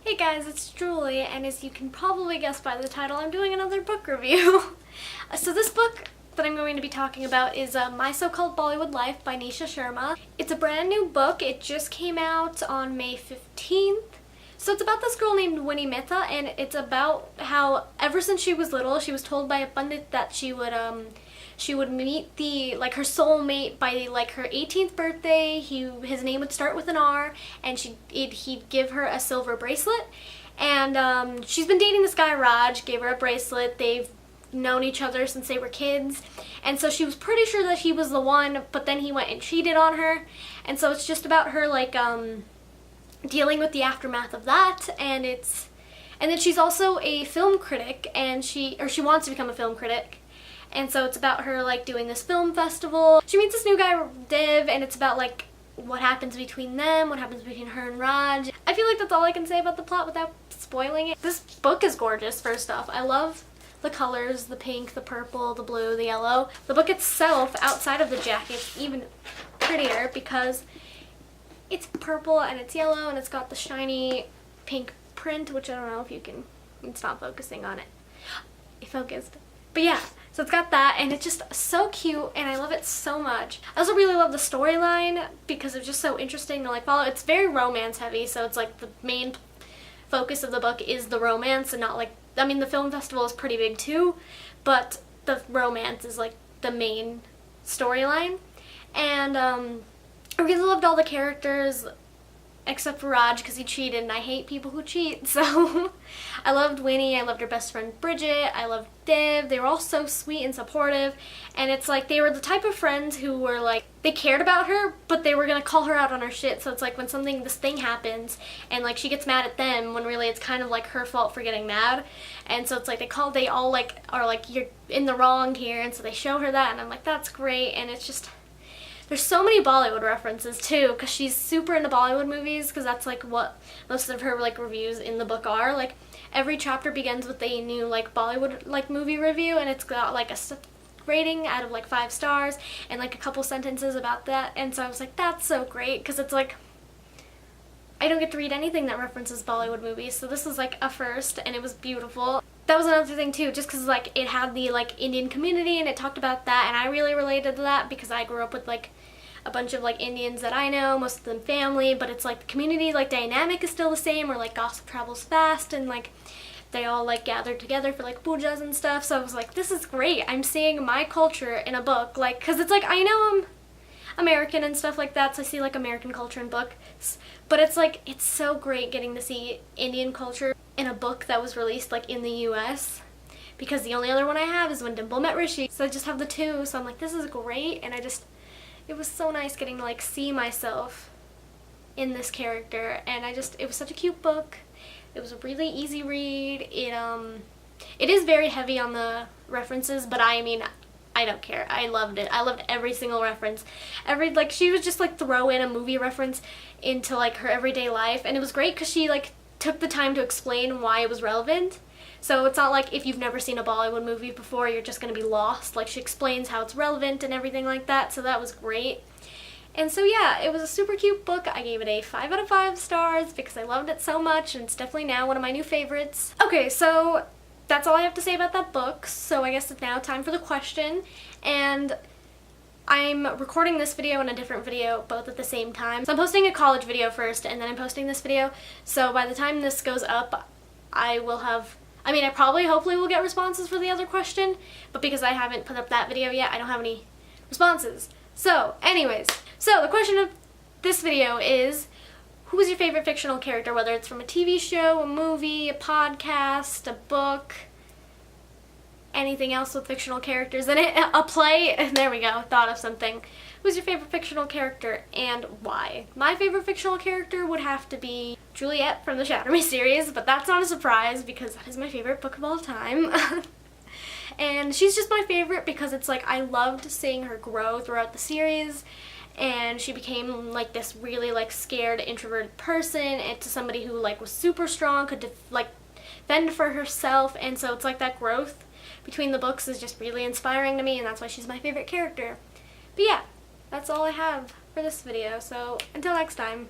Hey guys, it's Julie, and as you can probably guess by the title, I'm doing another book review. So this book that I'm going to be talking about is My So-Called Bollywood Life by Nisha Sharma. It's a brand new book. It just came out on May 15th. So it's about this girl named Winnie Mehta, and it's about how ever since she was little, she was told by a pundit that she would meet her soulmate by her 18th birthday. His name would start with an R, and he'd give her a silver bracelet. And she's been dating this guy Raj, gave her a bracelet. They've known each other since they were kids, and so she was pretty sure that he was the one, but then he went and cheated on her. And so it's just about her dealing with the aftermath of that. And then she's also a film critic, and she wants to become a film critic. And so it's about her doing this film festival. She meets this new guy, Dev, and it's about what happens between them, what happens between her and Raj. I feel like that's all I can say about the plot without spoiling it. This book is gorgeous, first off. I love the colors, the pink, the purple, the blue, the yellow. The book itself, outside of the jacket, is even prettier because it's purple and it's yellow and it's got the shiny pink print, which I don't know if you can, it's not focusing on it. It focused. But yeah, so it's got that, and it's just so cute, and I love it so much. I also really love the storyline because it's just so interesting to follow. It's very romance heavy, so it's the main focus of the book is the romance, and not I mean, the film festival is pretty big too, but the romance is the main storyline. And I really loved all the characters except for Raj because he cheated, and I hate people who cheat. So I loved Winnie, I loved her best friend Bridget, I loved Dev. They were all so sweet and supportive, and it's they were the type of friends who were they cared about her, but they were gonna call her out on her shit. So it's when this thing happens and she gets mad at them when really it's kind of her fault for getting mad. And so it's they all are you're in the wrong here, and so they show her that, and I'm that's great. And it's just, there's so many Bollywood references too, because she's super into Bollywood movies, because that's what most of her reviews in the book are. Every chapter begins with a new Bollywood movie review, and it's got a rating out of 5 stars and a couple sentences about that. And so I was that's so great, because it's I don't get to read anything that references Bollywood movies, so this was a first, and it was beautiful. That was another thing too, just because it had the Indian community, and it talked about that, and I really related to that because I grew up with a bunch of Indians that I know, most of them family, but it's the community dynamic is still the same, where gossip travels fast, and they all gathered together for pujas and stuff. So I was this is great. I'm seeing my culture in a book, because it's I know I'm American and stuff like that, so I see American culture in books, but it's it's so great getting to see Indian culture in a book that was released in the US, because the only other one I have is When Dimple Met Rishi, so I just have the two. So I'm this is great, and it was so nice getting to see myself in this character, and it was such a cute book. It was a really easy read. It is very heavy on the references, but I mean, I don't care. I loved it. I loved every single reference. She would just throw in a movie reference into her everyday life, and it was great because she took the time to explain why it was relevant. So it's not if you've never seen a Bollywood movie before, you're just going to be lost. She explains how it's relevant and everything like that, so that was great. And so yeah, it was a super cute book. I gave it a 5 out of 5 stars because I loved it so much, and it's definitely now one of my new favorites. Okay, so that's all I have to say about that book, so I guess it's now time for the question. And I'm recording this video and a different video both at the same time. So I'm posting a college video first, and then I'm posting this video. So by the time this goes up, I hopefully will get responses for the other question, but because I haven't put up that video yet, I don't have any responses. So anyways, so the question of this video is, who is your favorite fictional character, whether it's from a TV show, a movie, a podcast, a book, anything else with fictional characters in it, a play, there we go, thought of something. Who's your favorite fictional character and why? My favorite fictional character would have to be Juliet from the Shatter Me series, but that's not a surprise because that is my favorite book of all time. And she's just my favorite because it's I loved seeing her grow throughout the series, and she became this really scared, introverted person into somebody who was super strong, could fend for herself. And so it's that growth between the books is just really inspiring to me, and that's why she's my favorite character. But yeah, that's all I have for this video, so until next time.